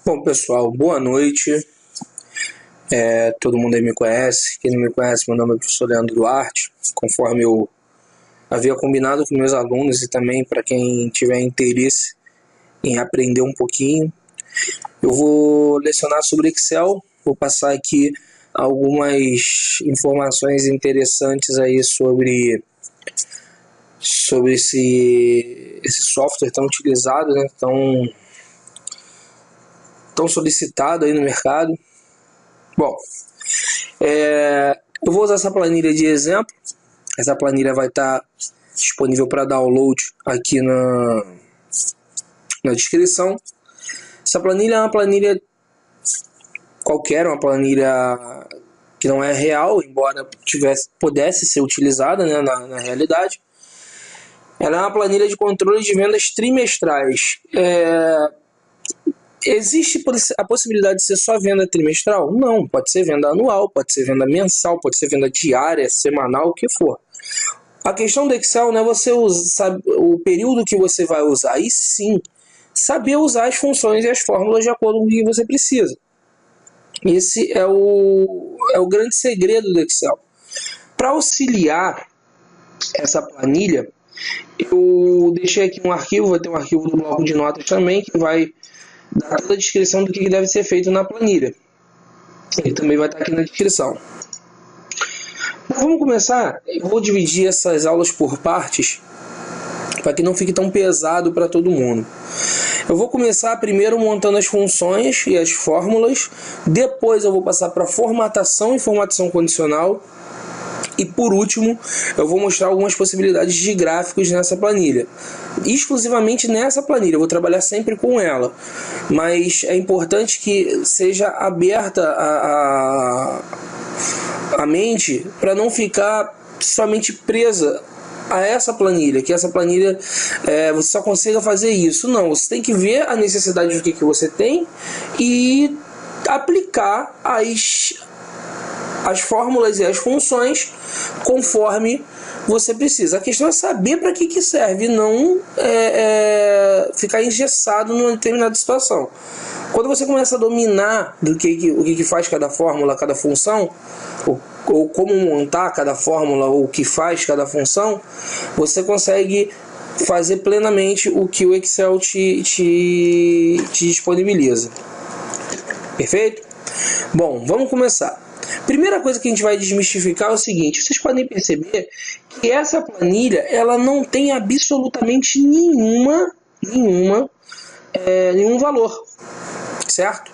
Bom, pessoal, boa noite. Todo mundo aí me conhece. Quem não me conhece, meu nome é professor Leandro Duarte. Conforme eu havia combinado com meus alunos e também para quem tiver interesse em aprender um pouquinho, eu vou lecionar sobre Excel. Vou passar aqui algumas informações interessantes aí sobre esse software tão utilizado, né? Tão solicitado aí no mercado. Bom, eu vou usar essa planilha de exemplo. Essa planilha vai estar disponível para download aqui na descrição. Essa planilha é uma planilha qualquer, uma planilha que não é real, embora pudesse ser utilizada, né, na realidade. Ela é uma planilha de controle de vendas trimestrais. Existe a possibilidade de ser só venda trimestral? Não, pode ser venda anual, pode ser venda mensal, pode ser venda diária, semanal, o que for. A questão do Excel não é você sabe o período que você vai usar, e sim saber usar as funções e as fórmulas de acordo com o que você precisa. Esse é o grande segredo do Excel. Para auxiliar essa planilha, eu deixei aqui um arquivo, vai ter um arquivo do bloco de notas também, que vai dar toda a descrição do que deve ser feito na planilha. Ele também vai estar aqui na descrição. Vamos começar. Eu vou dividir essas aulas por partes, para que não fique tão pesado para todo mundo. Eu vou começar primeiro montando as funções e as fórmulas, depois eu vou passar para formatação e formatação condicional, e por último eu vou mostrar algumas possibilidades de gráficos nessa planilha, exclusivamente nessa planilha. Eu vou trabalhar sempre com ela, mas é importante que seja aberta a mente para não ficar somente presa a essa planilha, que essa planilha você só consiga fazer isso. Não, você tem que ver a necessidade do que você tem e aplicar as fórmulas e as funções conforme você precisa. A questão é saber para que serve, não ficar engessado numa determinada situação. Quando você começa a dominar o que faz cada fórmula, cada função, ou como montar cada fórmula, ou o que faz cada função, você consegue fazer plenamente o que o Excel te disponibiliza. Perfeito? Bom, vamos começar. Primeira coisa que a gente vai desmistificar é o seguinte: vocês podem perceber que essa planilha ela não tem absolutamente nenhum valor, certo?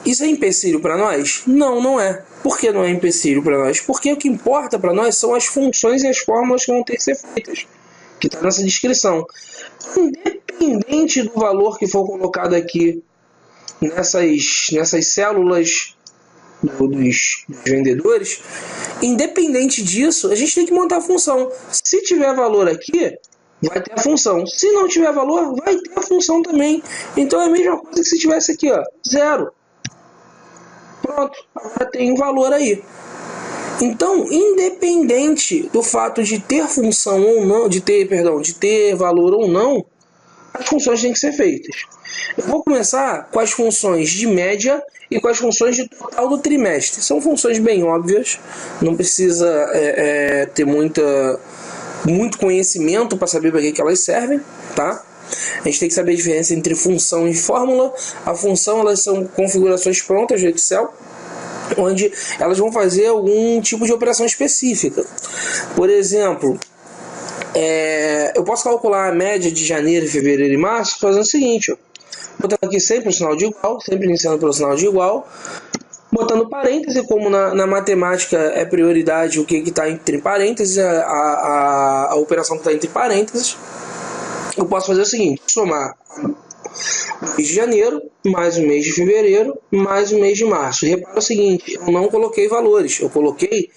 Isso é empecilho para nós? Não, não é. Por que não é empecilho para nós? Porque o que importa para nós são as funções e as fórmulas que vão ter que ser feitas, que está nessa descrição. Independente do valor que for colocado aqui nessas células dos vendedores, independente disso, a gente tem que montar a função. Se tiver valor aqui, vai ter a função. Se não tiver valor, vai ter a função também. Então é a mesma coisa que se tivesse aqui, ó, 0. Pronto, agora tem um valor aí. Então, independente do fato de ter função ou não, de ter valor ou não, as funções têm que ser feitas. Eu vou começar com as funções de média e com as funções de total do trimestre. São funções bem óbvias, não precisa ter muito conhecimento para saber para que elas servem, tá? A gente tem que saber a diferença entre função e fórmula. A função, elas são configurações prontas do Excel, onde elas vão fazer algum tipo de operação específica. Por exemplo, eu posso calcular a média de janeiro, fevereiro e março fazendo o seguinte, ó, botando aqui sempre o sinal de igual, sempre iniciando pelo sinal de igual, botando parêntese, como na matemática é prioridade o que está entre parênteses, a operação que está entre parênteses. Eu posso fazer o seguinte: somar o mês de janeiro, mais o mês de fevereiro, mais o mês de março. Repara o seguinte, eu não coloquei valores, eu coloquei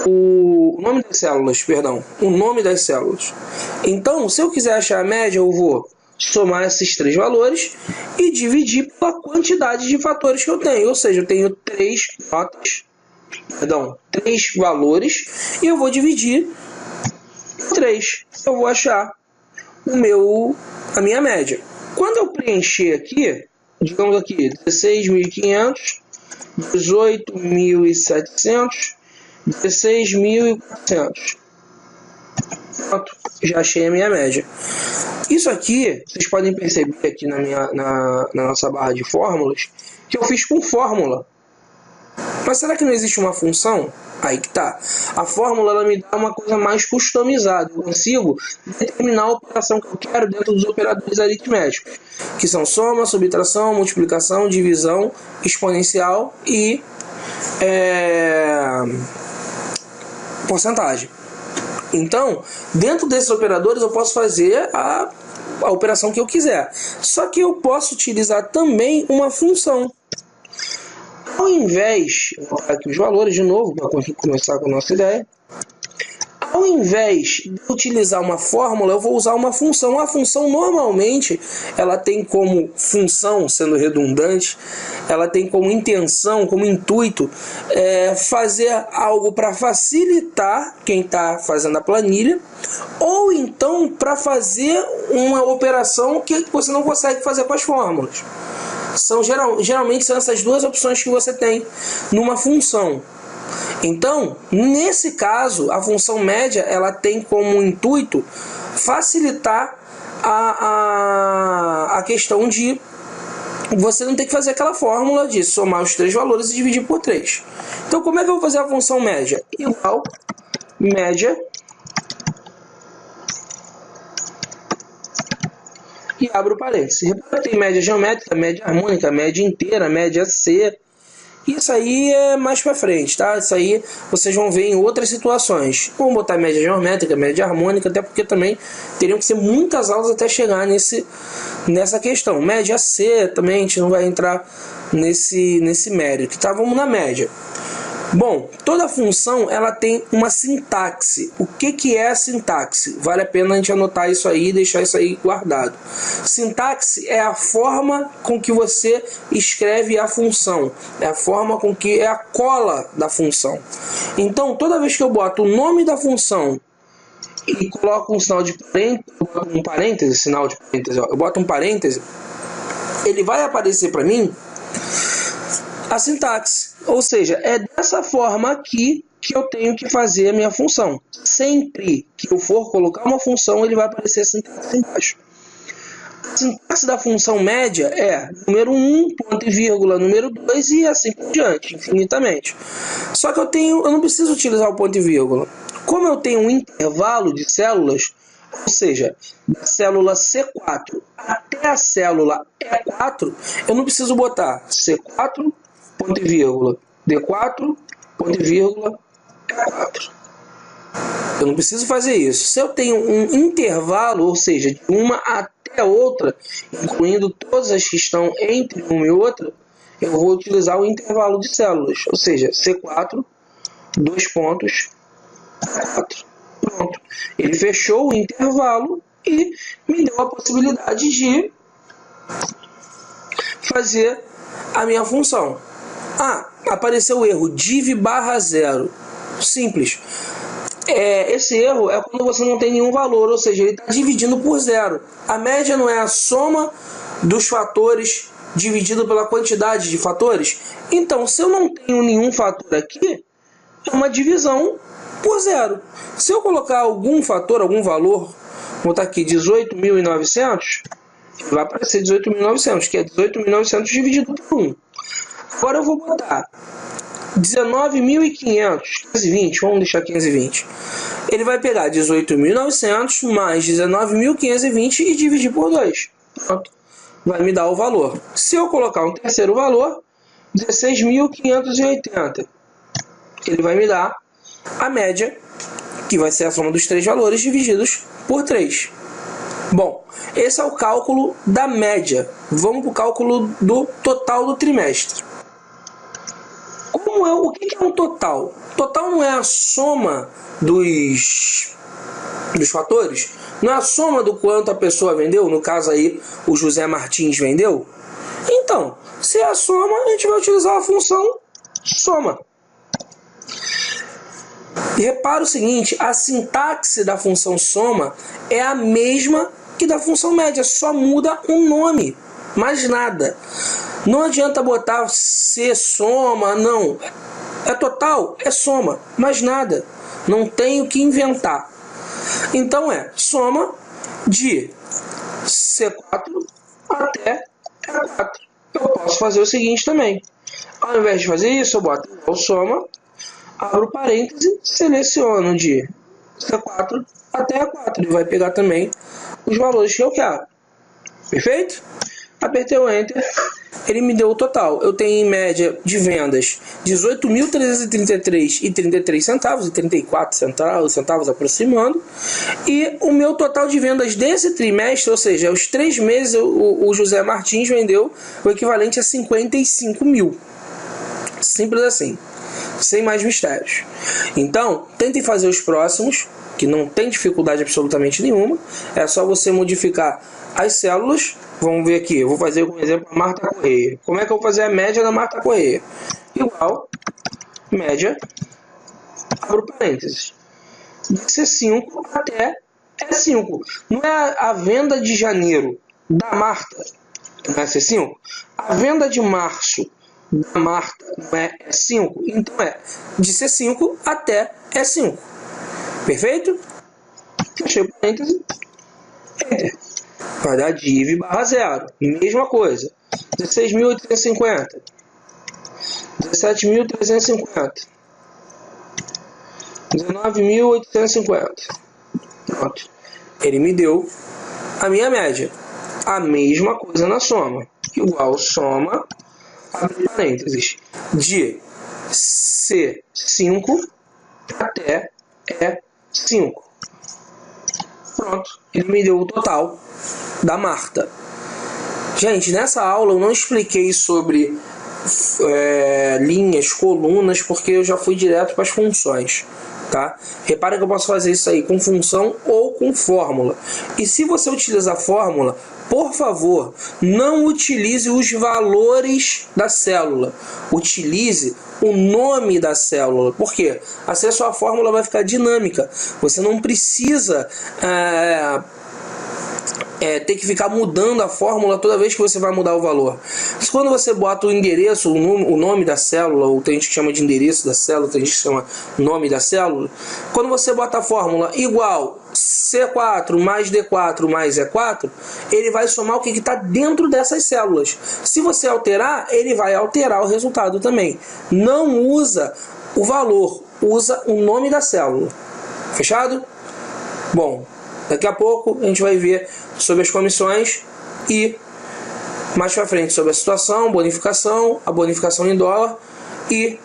o nome das células. Então, se eu quiser achar a média, eu vou somar esses 3 valores e dividir pela quantidade de fatores que eu tenho. Ou seja, eu tenho 3 valores, e eu vou dividir por 3. Eu vou achar a minha média. Quando eu preencher aqui, digamos aqui, 16.500, 18.700, 16.400. Pronto, já achei a minha média. Isso aqui, vocês podem perceber aqui na nossa barra de fórmulas, que eu fiz com fórmula. Mas será que não existe uma função? Aí que tá. A fórmula ela me dá uma coisa mais customizada. Eu consigo determinar a operação que eu quero dentro dos operadores aritméticos, que são soma, subtração, multiplicação, divisão, exponencial e porcentagem. Então, dentro desses operadores eu posso fazer a operação que eu quiser. Só que eu posso utilizar também uma função. Ao invés, vou colocar aqui os valores de novo para começar com a nossa ideia. Ao invés de utilizar uma fórmula, eu vou usar uma função. A função normalmente ela tem como função, sendo redundante, ela tem como intenção, como intuito, fazer algo para facilitar quem está fazendo a planilha, ou então para fazer uma operação que você não consegue fazer com as fórmulas. Geralmente são essas duas opções que você tem numa função. Então, nesse caso, a função média ela tem como intuito facilitar a questão de você não ter que fazer aquela fórmula de somar os três valores e dividir por 3. Então, como é que eu vou fazer a função média? Igual média e abro parênteses. Repara que tem média geométrica, média harmônica, média inteira, média C. Isso aí é mais para frente, tá? Isso aí vocês vão ver em outras situações. Vamos botar média geométrica, média harmônica, até porque também teriam que ser muitas aulas até chegar nessa questão. Média C também, a gente não vai entrar nesse mérito, tá? Vamos na média. Bom, toda função ela tem uma sintaxe. O que é a sintaxe? Vale a pena a gente anotar isso aí e deixar isso aí guardado. Sintaxe é a forma com que você escreve a função. É a forma com que é a cola da função. Então, toda vez que eu boto o nome da função e coloco um sinal de parêntese, eu boto um parêntese, ele vai aparecer para mim a sintaxe. Ou seja, é dessa forma aqui que eu tenho que fazer a minha função. Sempre que eu for colocar uma função, ele vai aparecer a sintaxe embaixo. A sintaxe da função média é número 1, ponto e vírgula, número 2 e assim por diante, infinitamente. Só que eu não preciso utilizar o ponto e vírgula. Como eu tenho um intervalo de células, ou seja, da célula C4 até a célula E4, eu não preciso botar C4, ponto e vírgula, D4, ponto e vírgula, E4. Eu não preciso fazer isso. Se eu tenho um intervalo, ou seja, de uma até outra, incluindo todas as que estão entre uma e outra, eu vou utilizar o intervalo de células, ou seja, C4, 2 pontos, E4. Pronto. Ele fechou o intervalo e me deu a possibilidade de fazer a minha função. Apareceu o erro, div/0. Simples. Esse erro é quando você não tem nenhum valor, ou seja, ele está dividindo por 0. A média não é a soma dos fatores dividido pela quantidade de fatores? Então, se eu não tenho nenhum fator aqui, é uma divisão por 0. Se eu colocar algum fator, algum valor, vou botar aqui 18.900, vai aparecer 18.900, que é 18.900 dividido por 1. Agora eu vou botar 19.500, 520, vamos deixar 520. Ele vai pegar 18.900 mais 19.520 e dividir por 2. Pronto. Vai me dar o valor. Se eu colocar um terceiro valor, 16.580, ele vai me dar a média, que vai ser a soma dos três valores divididos por 3. Bom, esse é o cálculo da média. Vamos para o cálculo do total do trimestre. O que é um total? Total não é a soma dos fatores? Não é a soma do quanto a pessoa vendeu? No caso aí, o José Martins vendeu? Então, se é a soma, a gente vai utilizar a função soma. E repara o seguinte, a sintaxe da função soma é a mesma que da função média, só muda o nome, mais nada. Não adianta botar C soma, não. É total, é soma, mais nada. Não tenho que inventar. Então é soma de C4 até E4. Eu posso fazer o seguinte também. Ao invés de fazer isso, eu boto igual soma, abro parêntese, seleciono de C4 até E4. Ele vai pegar também os valores que eu quero. Perfeito? Apertei o Enter, ele me deu o total. Eu tenho em média de vendas 18.333,33 centavos, e 34 centavos aproximando. E o meu total de vendas desse trimestre, ou seja, os 3 meses, o José Martins vendeu o equivalente a 55 mil. Simples assim, sem mais mistérios. Então, tentem fazer os próximos, que não tem dificuldade absolutamente nenhuma. É só você modificar as células. Vamos ver aqui, eu vou fazer como exemplo a Marta Correia. Como é que eu vou fazer a média da Marta Correia? Igual, média, abro parênteses, de C5 até E5. Não é a venda de janeiro da Marta, não é C5? A venda de março da Marta não é E5? Então é de C5 até E5. Perfeito? Fechei o parêntese, Enter. Vai dar div barra 0. Mesma coisa. 16.850. 17.350. 19.850. Pronto. Ele me deu a minha média. A mesma coisa na soma. Igual soma, abre parênteses, de C5 até E5. Pronto. Ele me deu o total da Marta. Gente, nessa aula eu não expliquei sobre linhas, colunas, porque eu já fui direto para as funções, tá? Repara que eu posso fazer isso aí com função ou com fórmula. E se você utiliza a fórmula, por favor, não utilize os valores da célula. Utilize o nome da célula. Por quê? Assim a sua fórmula vai ficar dinâmica. Você não precisa ter que ficar mudando a fórmula toda vez que você vai mudar o valor. Mas quando você bota o endereço, o nome da célula, ou tem gente que chama de endereço da célula, tem gente que chama nome da célula, quando você bota a fórmula igual C4 mais D4 mais E4, ele vai somar o que está dentro dessas células. Se você alterar, ele vai alterar o resultado também. Não usa o valor, usa o nome da célula. Fechado? Bom, daqui a pouco a gente vai ver sobre as comissões e mais para frente sobre a situação, bonificação, a bonificação em dólar e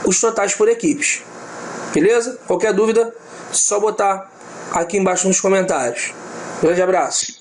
os totais por equipes. Beleza? Qualquer dúvida, só botar aqui embaixo nos comentários. Grande abraço.